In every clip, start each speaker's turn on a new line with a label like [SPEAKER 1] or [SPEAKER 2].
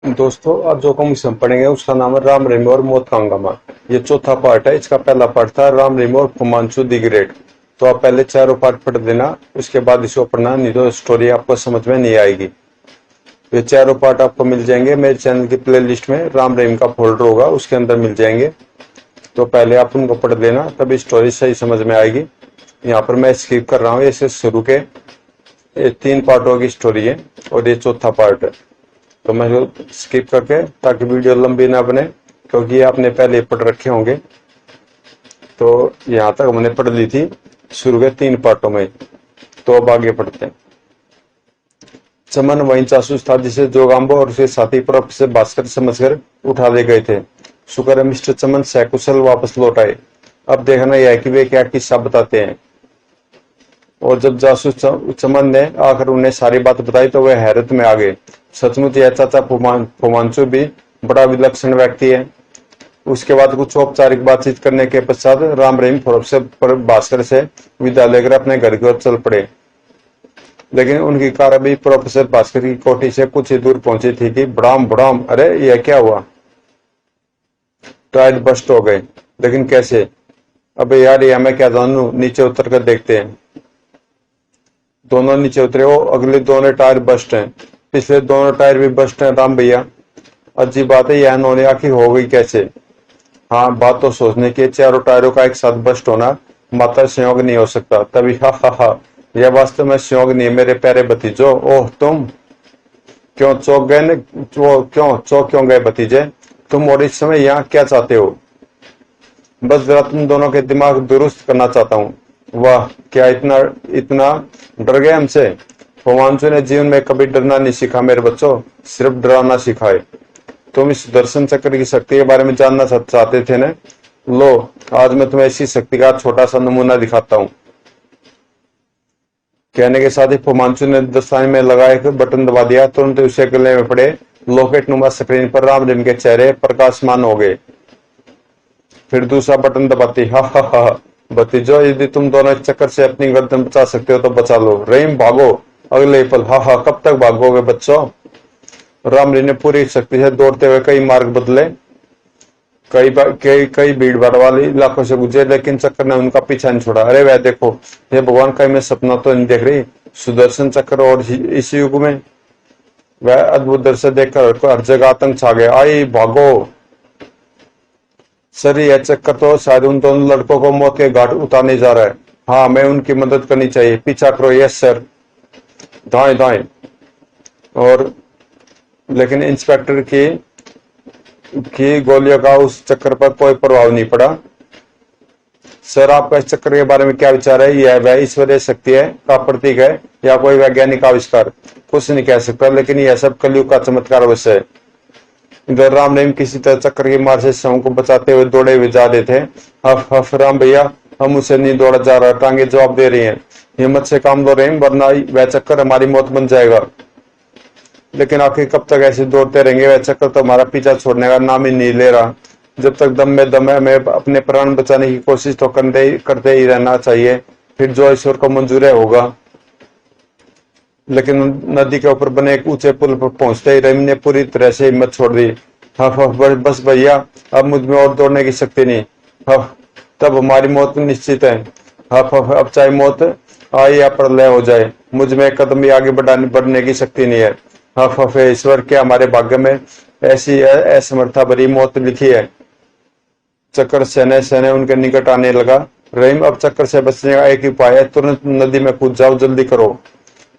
[SPEAKER 1] दोस्तों, आज जो हम पढ़ेंगे उसका नाम है राम रहीम और मौत का हंगामा। ये चौथा पार्ट है। इसका पहला पार्ट था राम रहीम और फुमांचू दी ग्रेट। तो आप पहले चारों पार्ट पढ़ देना, उसके बाद इसको पढ़ना, नहीं तो स्टोरी आपको समझ में नहीं आएगी। ये चारों पार्ट आपको मिल जाएंगे मेरे चैनल की प्ले लिस्ट में। राम रहीम का फोल्डर होगा, उसके अंदर मिल जाएंगे। तो पहले आप उनको पढ़ लेना, तभी स्टोरी सही समझ में आएगी। यहाँ पर मैं स्किप कर रहा हूँ इसे शुरू के। ये 3 पार्टों की स्टोरी है और ये चौथा पार्ट है। तो मैं स्किप करके, ताकि वीडियो लंबी ना बने, क्योंकि ये आपने पहले पढ़ रखे होंगे। तो यहाँ तक हमने पढ़ ली थी शुरू के 3 पार्टों में। तो अब आगे पढ़ते हैं। चमन वही जासूस था जिसे जोगाम्बो और उसके साथी प्रोफेसर भास्कर समझकर उठा ले गए थे। शुक्र है मिस्टर चमन सकुशल वापस लौट आए। अब देखना यह है कि वे क्या किस्सा बताते हैं। और जब जासूस चमन ने आकर उन्हें सारी बात बताई तो वे हैरत में आ गए। सचमुच यह चाचा फुमांचू भी बड़ा विलक्षण व्यक्ति है। उसके बाद कुछ औपचारिक बातचीत करने के पश्चात राम रहीम प्रोफेसर भास्कर से विदा लेकर अपने घर की ओर चल पड़े। लेकिन उनकी कार अभी प्रोफेसर भास्कर की कोठी से कुछ ही दूर पहुंची थी कि बड़ाम बड़ाम, अरे यह क्या हुआ? टायर बस्ट हो गए। लेकिन कैसे? अबे यार, यह मैं क्या जानू, नीचे उतर कर देखते हैं। दोनों नीचे उतरे हो, अगले दोनों टायर बस्ट हैं, पिछले दोनों टायर भी बस्ट हैं। राम भैया, अजीब बात है, यह नौने आखिर हो गई कैसे? हाँ, बात तो सोचने की, चारों टायरों का एक साथ बस्ट होना मात्र संयोग नहीं हो सकता। तभी हा हा हा, यह वास्तव में संयोग नहीं है मेरे प्यारे भतीजो। ओह, तुम क्यों चौंक गए न? क्यों चौंक क्यों गए भतीजे? तुम और इस समय यहाँ क्या चाहते हो? बस जरा तुम दोनों के दिमाग दुरुस्त करना चाहता हूँ। वाह, क्या इतना इतना डर गए हमसे? हिमांशु ने जीवन में कभी डरना नहीं सीखा मेरे बच्चों, सिर्फ डराना सीखा है। तुम इस दर्शन चक्र की शक्ति के बारे में जानना चाहते थे न? लो, आज मैं तुम्हें इसी शक्ति का छोटा सा नमूना दिखाता हूँ। कहने के साथ ही हिमांशु ने दस्ताने में लगा एक बटन दबा दिया। तुरंत उसे गले में पड़े लॉकेट नुमा स्क्रीन पर राम रहीम के चेहरे प्रकाशमान हो गए। फिर दूसरा बटन दबाती, हा हा हा, भतीजो, यदि तुम दोनों इस चक्कर से अपनी गर्दन बचा सकते हो तो बचा लो। रहीम, भागो अगले ही पल। हा हा, कब तक भागोगे बच्चों? रामली ने पूरी शक्ति से दौड़ते हुए कई मार्ग बदले, कई भीड़ भाड़ वाले इलाकों से गुजरे, लेकिन चक्कर ने उनका पीछा नहीं छोड़ा। अरे वह देखो, ये भगवान, कहीं मैं सपना तो नहीं देख रही? सुदर्शन चक्र, और इस युग में? वह अद्भुत दृश्य देखकर हर जगह आतंक छा गया। आई भागो सर, यह चक्कर तो शायद उन दोनों लड़कों को मौत के घाट उतारने जा रहा है। हाँ, मैं उनकी मदद करनी चाहिए। पीछा करो। Yes sir. दाएं दाएं। और लेकिन इंस्पेक्टर की गोलियों का उस चक्कर पर कोई प्रभाव नहीं पड़ा। सर, आपका इस चक्कर के बारे में क्या विचार है? यह वह ईश्वरीय शक्ति है का प्रतीक है या कोई वैज्ञानिक आविष्कार? कुछ नहीं कह सकता, लेकिन यह सब कलयुग का चमत्कार अवश्य है। इधर राम रहीम किसी तरह चक्कर की मार से शव को बचाते हुए दौड़े हुए जा रहे थे। हफ हफ, राम भैया, हम उसे नहीं दौड़ा जा रहा, टांगे जवाब दे रही हैं। हिम्मत से काम लो रहीम, वरना वह चक्कर हमारी मौत बन जाएगा। लेकिन आखिर कब तक ऐसे दौड़ते रहेंगे? वह चक्कर तो हमारा पीछा छोड़ने का नाम ही नहीं ले रहा। जब तक दम में दम है, हमें अपने प्राण बचाने की कोशिश तो करते ही रहना चाहिए। फिर जो ईश्वर को मंजूर है होगा। लेकिन नदी के ऊपर बने एक ऊंचे पुल पर पहुंचते ही रहीम ने पूरी तरह से हिम्मत छोड़ दी। हफ हफ, बस भैया, अब मुझ में और दौड़ने की शक्ति नहीं। हफ, तब हमारी मौत निश्चित है। हफ हफ, अब चाहे मौत आए या प्रलय हो जाए, मुझ में एक कदम भी आगे बढ़ने की शक्ति नहीं है। हफ हफ, ईश्वर, क्या हमारे भाग्य में ऐसी असमर्था भरी मौत लिखी है? चक्कर सहने सहने उनके निकट आने लगा। रहीम, अब चक्कर से बचने का एक ही उपाय है, तुरंत नदी में कूद जाओ, जल्दी करो।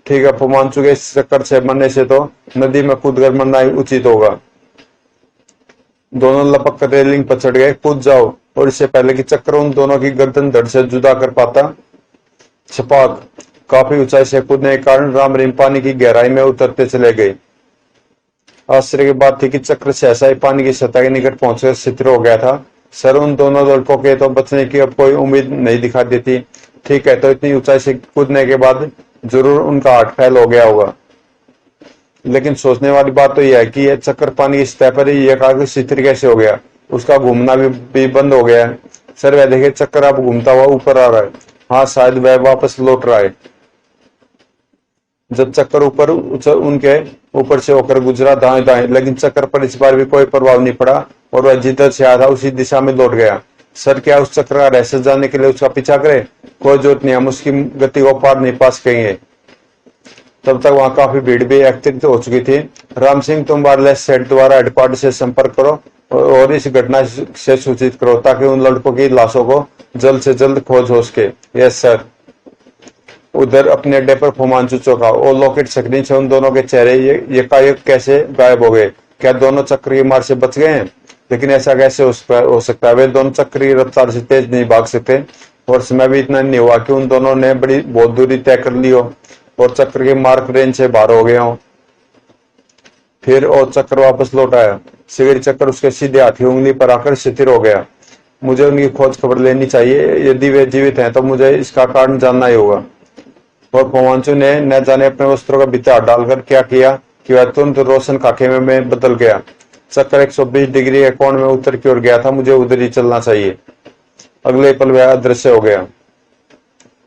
[SPEAKER 1] ठीक है, मान चुके, इस चक्कर से मरने से तो नदी में कूद कर मरना ही उचित होगा। दोनों लपक कर रेलिंग पर चढ़ गए। कूद जाओ। और इससे पहले कि चक्कर उन दोनों की गर्दन धड़ से जुदा कर पाता, छपाक, काफी ऊंचाई से कूदने के कारण राम रहीम पानी की गहराई में उतरते चले गए। आश्चर्य की बात थी कि चक्र सहसा ही पानी की सतह के निकट पहुंचकर स्थिर हो गया था। सर, उन दोनों लड़कों के तो बचने की अब कोई उम्मीद नहीं दिखा देती। ठीक है, तो इतनी ऊंचाई से कूदने के बाद जरूर उनका हार्ट फेल हो गया होगा। लेकिन सोचने वाली बात तो यह है कि यह चक्कर पानी की सतह पर ही एकाग्र स्थिर कैसे हो गया? उसका घूमना भी बंद हो गया है। सर, वह देखिए, चक्कर अब घूमता हुआ ऊपर आ रहा है। हाँ, शायद वह वापस लौट रहा है। जब चक्कर उनके ऊपर से होकर गुजरा दाएं दाएं, लेकिन चक्कर पर इस बार भी कोई प्रभाव नहीं पड़ा और वह जिधर से आया था उसी दिशा में लौट गया। सर, क्या उस चक्र का रहस्य जानने के लिए उसका पीछा करे? कोई जरूरत नहीं, हम उसकी गति को पार नहीं पा सकेंगे। तब तक वहां काफी भीड़ भी एकत्रित हो चुकी थी। राम सिंह, तुम वायरलेस सेट द्वारा हेडक्वार्टर से संपर्क करो और इस घटना से सूचित करो ताकि उन लड़कों की लाशों को जल्द से जल्द खोज हो सके। Yes sir. उधर अपने अड्डे पर फुमांचू चौका और लॉकेट स्क्रीन से उन दोनों के चेहरे एकाएक कैसे गायब हो गए? क्या दोनों चक्र की मार से बच गए हैं? लेकिन ऐसा कैसे हो सकता है? वे दोनों चक्र की रफ्तार से तेज नहीं भाग सकते और समय भी इतना नहीं हुआ कि उन दोनों ने बहुत दूरी तय कर ली हो और चक्र के मार्क रेंज से बाहर हो गए हो। फिर और चक्र वापस लौट आया। सिगरी चक्र उसके सीधे हाथ की उंगली पर आकर स्थिर हो गया। मुझे उनकी खोज खबर लेनी चाहिए। यदि वे जीवित हैं तो मुझे इसका कारण जानना ही होगा। और फुमांचू ने न जाने अपने वस्त्रों का भीतर डालकर क्या किया कि वह तुरंत रोशन खाके में बदल गया। चक्कर 120 डिग्री के कोण में उत्तर की ओर गया था। मुझे उधर ही चलना चाहिए। अगले पल वह अदृश्य हो गया।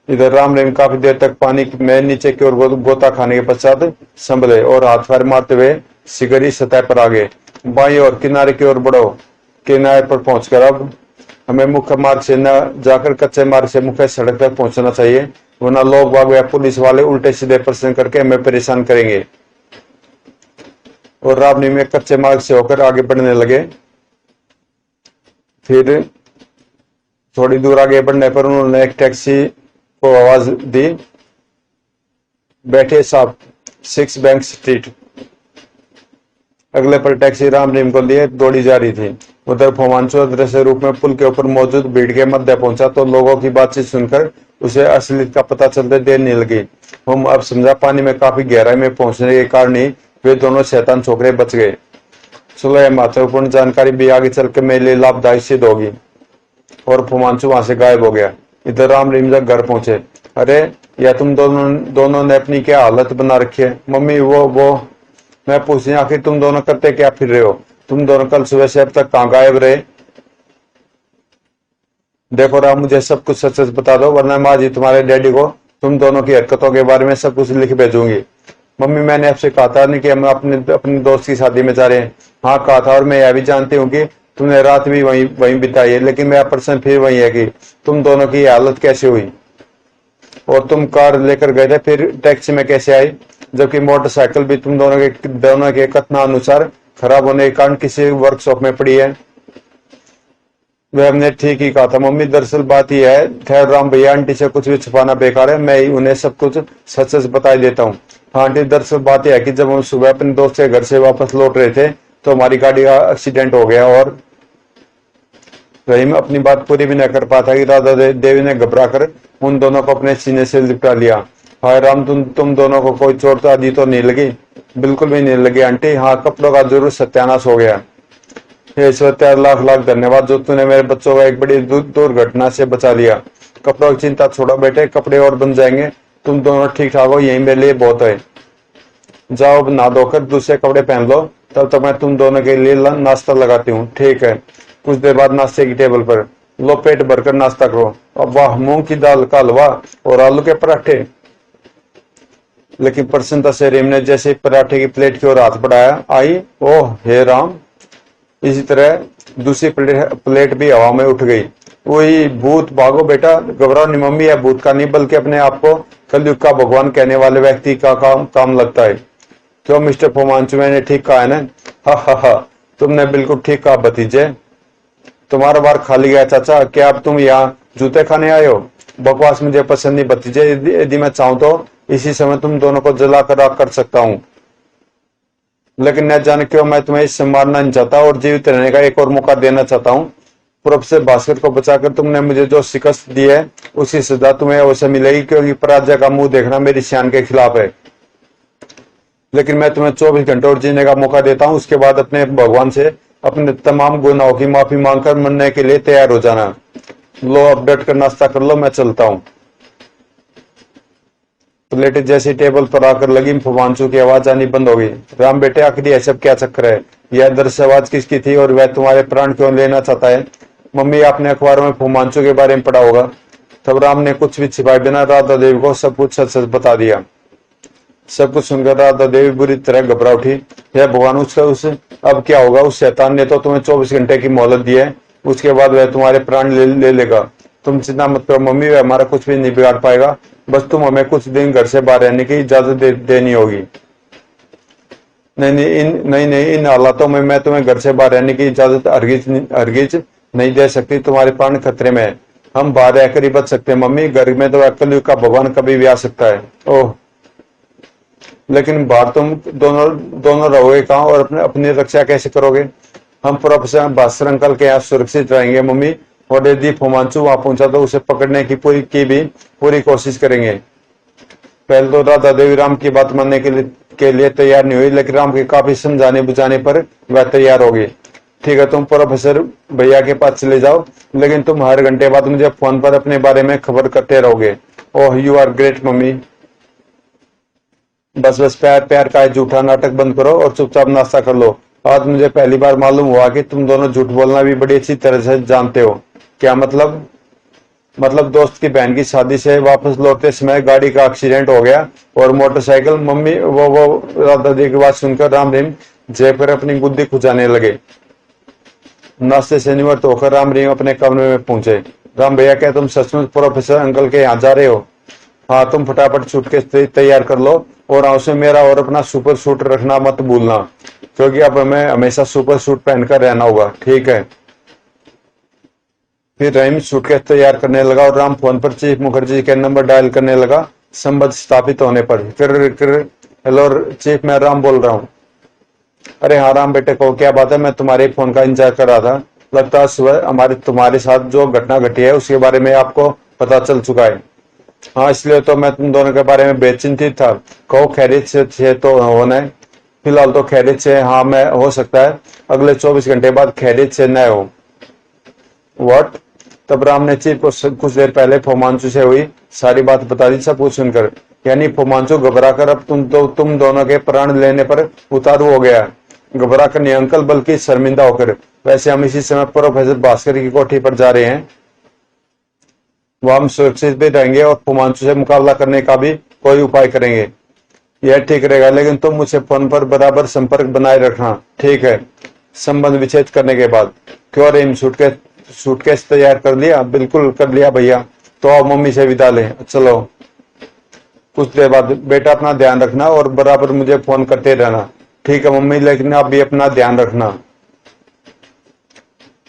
[SPEAKER 1] इधर राम रहीम काफी देर तक पानी में नीचे की ओर गोता खाने के पश्चात संभले और हाथ पैर मारते हुए सिगरी सतह पर आ गए। बाईं ओर किनारे की ओर बढ़ो। किनारे पर पहुंचकर अब हमें मुख्य मार्ग से न जाकर कच्चे मार्ग से मुख्य सड़क तक पहुंचना चाहिए, वरना लोग बाग या पुलिस वाले उल्टे सीधे प्रश्न करके हमें परेशान करेंगे। और राम रहीम में कच्चे मार्ग से होकर आगे बढ़ने लगे। फिर थोड़ी दूर आगे बढ़ने पर उन्होंने एक टैक्सी को आवाज दी। बैठे साहब, 6 बैंक स्ट्रीट। अगले पर टैक्सी राम रहीम को लिए दौड़ी जा रही थी। उधर फुमांचू अदृश्य रूप में पुल के ऊपर मौजूद भीड़ के मध्य पहुंचा तो लोगों की बातचीत सुनकर उसे असलियत का पता चलते देर नहीं लगी। हम अब समझा पानी में काफी गहराई में पहुंचने के कारण ही वे दोनों शैतान छोकरे बच गए। चलो, यह महत्वपूर्ण जानकारी भी आगे चल के मेरे लिए लाभदायक सिद्ध होगी। और फुमांचू वहां से गायब हो गया। इधर राम रहीम जब घर पहुंचे। अरे, या तुम दोनों ने अपनी क्या हालत बना रखी है? मम्मी, वो मैं पूछी, आखिर तुम दोनों करते क्या फिर रहे हो? तुम दोनों कल सुबह से अब तक कहाँ गायब रहे? देखो राम, मुझे सब कुछ सच सच बता दो, वरना मैं आज ही तुम्हारे डैडी को तुम दोनों की हरकतों के बारे में सब कुछ लिख भेजूंगी। मम्मी, मैंने आपसे कहा था नहीं कि हम अपने दोस्त की शादी में जा रहे हैं। हाँ, कहा था, और मैं यह भी जानती हूँ कि तुमने रात भी वहीं बिताई है, लेकिन मेरा प्रश्न फिर वही है कि तुम दोनों की हालत कैसे हुई? और तुम कार लेकर गए थे, फिर टैक्सी में कैसे आई? जबकि मोटरसाइकिल भी तुम दोनों के कथनानुसार खराब होने के कारण किसी वर्कशॉप में पड़ी है। वह हमने ठीक ही कहा था मम्मी। दरअसल बात यह है, ठहर राम भैया, आंटी से कुछ भी छुपाना बेकार है। मैं उन्हें सब कुछ सच सच बता देता हूँ। हाँ आंटी, दरअसल बात यह है कि जब हम सुबह अपने दोस्त के घर से वापस लौट रहे थे तो हमारी गाड़ी का एक्सीडेंट हो गया। और रहीम अपनी बात पूरी भी न कर पाता कि राधा देवी ने घबरा कर उन दोनों को अपने सीने से लिपटा लिया। हाय राम, तुम दोनों को कोई चोट आदि तो नहीं लगी? बिल्कुल भी नहीं लगी आंटी। हाँ, कपड़ों का जरूर सत्यानाश हो गया। ईश्वर तेरा लाख लाख धन्यवाद जो तूने मेरे बच्चों को एक बड़ी दुर्घटना से बचा लिया। कपड़ों की चिंता छोड़ो बेटे, कपड़े और बन जाएंगे। तुम दोनों ठीक ठाक हो, यही मेरे लिए बहुत है। जाओ, अब नहा धोकर दूसरे कपड़े पहन लो, तब तक मैं तुम दोनों के लिए नाश्ता लगाती हूँ। ठीक है। कुछ देर बाद नाश्ते की टेबल पर लो, पेट भरकर नाश्ता करो। अब वाह, मूंग की दाल का हलवा और आलू के पराठे। लेकिन प्रसन्नता से रहीम ने जैसे पराठे की प्लेट की ओर हाथ बढ़ाया, आई ओह हे राम। इसी तरह दूसरी प्लेट भी हवा में उठ गई। वही भूत, भागो बेटा, घबराओ नहीं मम्मी, यह भूत का नहीं बल्कि अपने आप को कलयुग का भगवान कहने वाले व्यक्ति का काम लगता है। क्यों मिस्टर फुमांचू, मैंने ठीक कहा है ना? हा हा हा, तुमने बिल्कुल ठीक कहा भतीजे। तुम्हारा बार खाली गया चाचा, क्या अब तुम यहाँ जूते खाने आए हो? बकवास मुझे पसंद नहीं भतीजे। यदि मैं चाहूं तो इसी समय तुम दोनों को जला कर राख कर सकता हूँ, लेकिन न जाने क्यों मैं तुम्हें इससे मारना नहीं चाहता और जीवित रहने का एक और मौका देना चाहता हूँ। प्रोफेसर भास्कर को बचाकर तुमने मुझे जो शिकस्त दी है उसकी सजा तुम्हें अवश्य मिलेगी, क्योंकि पराजय का मुंह देखना मेरी शान के खिलाफ है। लेकिन मैं तुम्हें 24 घंटे और जीने का मौका देता हूँ। उसके बाद अपने भगवान से अपने तमाम गुनाहों की माफी मांगकर मरने के लिए तैयार हो जाना। लो, अब डट कर नाश्ता कर लो, मैं चलता हूँ। प्लेट जैसी टेबल पर आकर लगी, फुमांचू की आवाज आनी बंद हो गई। राम बेटे, आखिर यह सब क्या चक्कर है? यह दरअसल आवाज किसकी थी और वह तुम्हारे प्राण क्यों लेना चाहता है? मम्मी, आपने अखबारों में फुमांचू के बारे में पढ़ा होगा। तब राम ने कुछ भी छिपाए बिना राधा देवी को सब कुछ सच सच बता दिया। सब कुछ सुनकर राधा देवी बुरी तरह घबरा उठी। हे भगवान, उसका उस अब क्या होगा? उस शैतान ने तो तुम्हें 24 घंटे की मोहलत दी है, उसके बाद वह तुम्हारे प्राण ले लेगा। तुम चिंता मत करो मम्मी, वह हमारा कुछ भी नहीं बिगाड़ पाएगा। बस तुम हमें कुछ दिन घर से बाहर रहने की इजाजत देनी होगी। नहीं, इन हालातों में मैं तुम्हें घर से बाहर रहने की इजाजत हरगिज नहीं दे सकती। तुम्हारे प्राण खतरे में है। हम बाहर रहकर ही बच सकते हैं मम्मी। घर में तो कलयुग का भगवान कभी भी आ सकता है। ओह, लेकिन बाहर तुम दोनों रहोगे कहाँ और अपनी रक्षा कैसे करोगे? हम प्रोफेसर भास्कर अंकल के यहाँ सुरक्षित रहेंगे मम्मी, और यदि फोमांचू वहां पहुंचा तो उसे पकड़ने की पूरी कोशिश करेंगे। पहले तो राधा देवी राम की बात मानने के लिए तैयार नहीं हुई, लेकिन राम के काफी समझाने बुझाने पर वह तैयार हो गई। ठीक है, तुम प्रोफेसर भैया के पास चले जाओ, लेकिन तुम हर घंटे बाद मुझे फोन पर अपने बारे में खबर करते रहोगे। ओह, यू आर ग्रेट मम्मी। बस प्यार का झूठा नाटक बंद करो और चुपचाप नाश्ता कर लो। आज मुझे पहली बार मालूम हुआ कि तुम दोनों झूठ बोलना भी बड़ी अच्छी तरह से जानते हो। क्या मतलब? दोस्त की बहन की शादी से वापस लौटते समय गाड़ी का एक्सीडेंट हो गया और मोटरसाइकिल। मम्मी वो राधा दी की बात सुनकर राम रहीम जयकर अपनी गुद्दी खुजाने लगे। नाश्ते से निवृत्त होकर राम रहीम अपने कमरे में पहुंचे। राम भैया, क्या तुम सचमुच प्रोफेसर अंकल के यहाँ जा रहे हो? हाँ, तुम फटाफट सूटकेस तैयार कर लो और उसमें मेरा और अपना सुपर सूट रखना मत भूलना, क्योंकि अब हमें हमेशा सुपर सूट पहनकर रहना होगा। ठीक है। फिर रहीम सूटकेस तैयार करने लगा और राम फोन पर चीफ मुखर्जी के नंबर डायल करने लगा। संबंध स्थापित होने पर हेलो चीफ, मैं राम बोल रहा हूँ। अरे हाँ राम बेटे, को क्या बात है? मैं तुम्हारे फोन का इंतजार कर रहा था। लगता है सुबह तुम्हारे साथ जो घटना घटी है उसके बारे में आपको पता चल चुका है। हाँ, इसलिए तो मैं तुम दोनों के बारे में बेचिंतित था। कहो खैरियत से तो होना है? फिलहाल तो खैरियत से हाँ मैं हो सकता है अगले 24 घंटे बाद खैरियत से न हो। व्हाट? तब राम ने चीफ को कुछ देर पहले फोमांचू से हुई सारी बात बता दी। सब कुछ सुनकर यानी फोमांचू घबरा कर अब तुम दोनों के प्राण लेने पर उतारू हो गया। घबरा कर नहीं अंकल, बल्कि शर्मिंदा होकर। वैसे हम इसी समय प्रोफेसर भास्कर की कोठी पर जा रहे हैं। वह हम सुरक्षित भी रहेंगे और फोमांचू से मुकाबला करने का भी कोई उपाय करेंगे। यह ठीक रहेगा, लेकिन तुम मुझसे फोन पर बराबर संपर्क बनाए रखना। ठीक है। संबंध विच्छेद करने के बाद क्यों रहीम, सूटकेस तैयार कर लिया? बिल्कुल कर लिया भैया। तो अब मम्मी से विदा लें। चलो। कुछ देर बाद बेटा अपना ध्यान रखना और बराबर मुझे फोन करते रहना। ठीक है मम्मी, लेकिन आप भी अपना ध्यान रखना।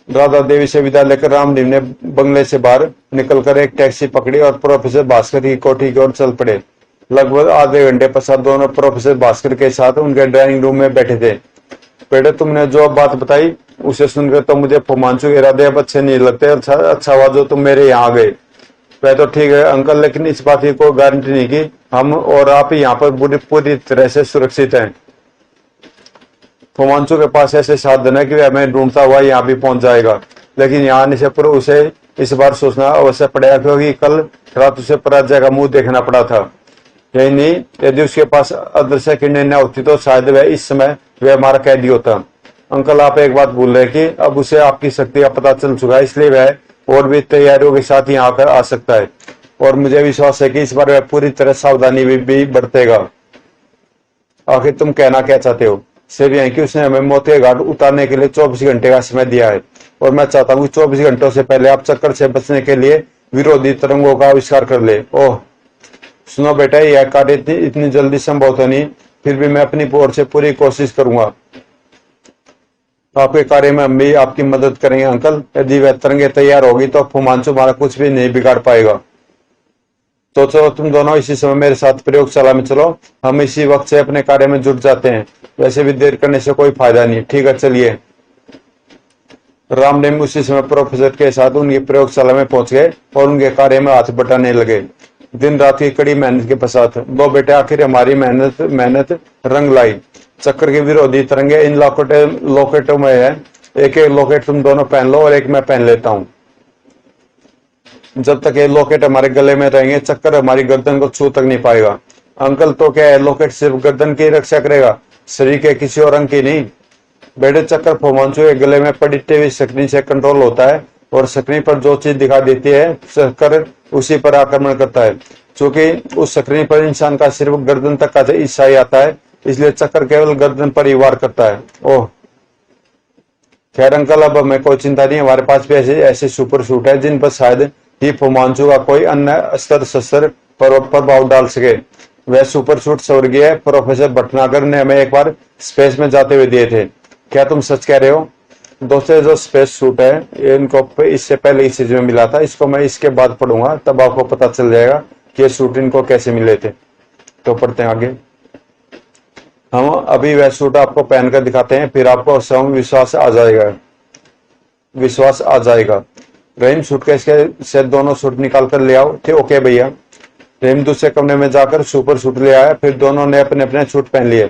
[SPEAKER 1] राधा देवी से विदा लेकर राम रहीम ने बंगले से बाहर निकलकर एक टैक्सी पकड़ी और प्रोफेसर भास्कर की कोठी की ओर चल पड़े। लगभग आधे घंटे पश्चात दोनों प्रोफेसर भास्कर के साथ उनके ड्राइंग रूम में बैठे थे। बेटे, तुमने जो बात बताई उसे सुनकर तो मुझे फोमांचू के इरादे अब अच्छे नहीं लगते। अच्छा हुआ जो तुम मेरे यहाँ आ गए। वह तो ठीक है अंकल, लेकिन इस बात की कोई गारंटी नहीं कि हम और आप यहाँ पर पूरी तरह से सुरक्षित हैं। फोमांचू के पास ऐसे साधन है कि वह हमें ढूंढता हुआ यहाँ भी पहुंच जाएगा, लेकिन यहाँ आने से पूर्व उसे इस बार सोचना अवश्य पड़ेगा, क्योंकि कल रात उसे पराजय का मुंह देखना पड़ा था। यही नहीं, यदि उसके पास अदृश्य किरणें न होती तो शायद वह इस समय वह हमारा कैदी होता। अंकल, आप एक बात भूल रहे कि अब उसे आपकी शक्ति का पता चल चुका है, इसलिए वह और भी तैयारियों के साथ यहाँ आकर आ सकता है। और मुझे विश्वास है कि इस बार वह पूरी तरह सावधानी भी बरतेगा। आखिर तुम कहना क्या चाहते हो? सिर्फ यही कि उसने हमें मौत के घाट उतारने के लिए 24 घंटे का समय दिया है, और मैं चाहता हूँ 24 घंटों से पहले आप चक्कर से बचने के लिए विरोधी तरंगों का आविष्कार कर ले। ओह सुनो बेटा, यह कार्य इतनी जल्दी संभव तो नहीं, फिर भी मैं अपनी ओर से पूरी कोशिश करूंगा। आपके कार्य में हम भी आपकी मदद करेंगे अंकल। यदि वह तरंगे तैयार होगी तो फोमांचू हमारा कुछ भी नहीं बिगाड़ पाएगा। तो चलो तुम दोनों इसी समय मेरे साथ प्रयोगशाला में चलो, हम इसी वक्त से अपने कार्य में जुट जाते हैं। वैसे भी देर करने से कोई फायदा नहीं। ठीक है, चलिए। राम रहीम उसी समय प्रोफेसर के साथ उनकी प्रयोगशाला में पहुंच गए और उनके कार्य में हाथ बटाने लगे। दिन रात की कड़ी मेहनत के पश्चात वो बेटे आखिर हमारी मेहनत रंग लाई। चक्कर के विरोधी तरंगे इन लॉकेटों में है। एक एक लॉकेट तुम दोनों पहन लो और एक मैं पहन लेता हूँ। जब तक ये लॉकेट हमारे गले में रहेंगे, चक्कर हमारी गर्दन को छू तक नहीं पाएगा। अंकल, तो क्या है लॉकेट सिर्फ गर्दन की रक्षा करेगा, शरीर के किसी और अंग की नहीं? बेटे, चक्कर फोमांचू के गले में पड़ी टीवी सकनी से कंट्रोल होता है, और सकनी पर जो चीज दिखा देती है चक्कर उसी पर आक्रमण करता है। चूंकि उस स्क्रीन पर इंसान का सिर्फ गर्दन तक का हिस्सा ही आता है, इसलिए चक्कर केवल गर्दन पर ही वार करता है। ओह खैर अंकल, अब हमें कोई चिंता नहीं, हमारे पास भी ऐसे ऐसे सुपर सूट है जिन पर शायद ही फुमांचू का कोई अन्य अस्त्र शस्त्र पर प्रभाव डाल सके। वह सुपर सूट स्वर्गीय प्रोफेसर भटनागर ने हमें एक बार स्पेस में जाते हुए दिए थे। क्या तुम सच कह रहे हो? दोस्तों, जो स्पेस सूट है इनको इससे पहले इस चीज में मिला था, इसको मैं इसके बाद पढ़ूंगा, तब आपको पता चल जाएगा कि ये सूट इनको कैसे मिले थे। तो पढ़ते हैं आगे। हम अभी वह सूट आपको पहनकर दिखाते हैं, फिर आपको स्वयं विश्वास आ जाएगा। रहीम सूटकेस से दोनों सूट निकाल कर ले आओ। ठीक, ओके भैया। रहीम दूसरे कमरे में जाकर सुपर सूट ले आया, फिर दोनों ने अपने अपने सूट पहन लिए।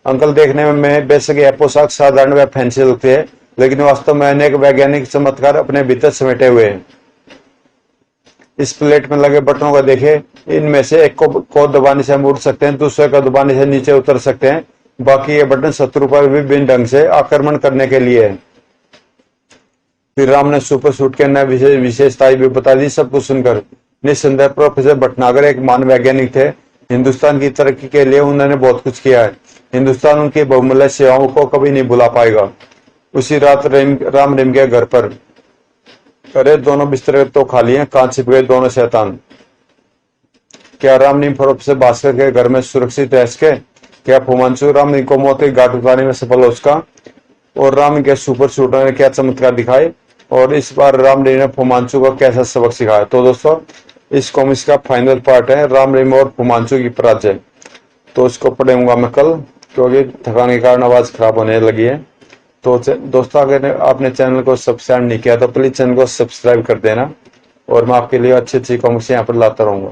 [SPEAKER 1] अंकल, देखने में बेशक यह पोशाक साधारण व फैंसी लगती है, लेकिन वास्तव में अनेक वैज्ञानिक चमत्कार अपने भीतर समेटे हुए हैं। इस प्लेट में लगे बटनों को देखें, इनमें से एक को दबाने से हम उड़ सकते हैं, दूसरे को दबाने से नीचे उतर सकते हैं, बाकी ये बटन शत्रु पर विभिन्न ढंग से आक्रमण करने के लिए है। फिर राम ने सुपर सूट के नए विशेषताएं भी बता दी। सब कुछ सुनकर निस्संदेह प्रोफेसर भटनागर एक महान वैज्ञानिक थे। हिंदुस्तान की तरक्की के लिए उन्होंने बहुत कुछ किया है। हिंदुस्तान उनकी बहुमूल्य सेवाओं को कभी नहीं भुला पाएगा। उसी रात राम रहीम के घर पर, अरे दोनों बिस्तर तो खाली हैं, कहां छिप गए दोनों शैतान? क्या राम रहीम प्रोफेसर भास्कर के घर में सुरक्षित रह सके? क्या फुमांचू राम रहीम को मौत की घाट उतारने में सफल हो सका? और राम के सुपर शूटर ने क्या चमत्कार दिखाए, और इस बार राम रहीम ने फुमांचू को कैसा सबक सिखाया? तो दोस्तों, इस कॉमिक्स का फाइनल पार्ट है राम रहीम और फुमांचू की पराजय। तो इसको पढ़ूंगा मैं कल, क्योंकि थकान के कारण आवाज खराब होने लगी है। तो दोस्तों, अगर आपने चैनल को सब्सक्राइब नहीं किया तो प्लीज चैनल को सब्सक्राइब कर देना, और मैं आपके लिए अच्छी अच्छी कॉमिक्स यहाँ पर लाता रहूंगा।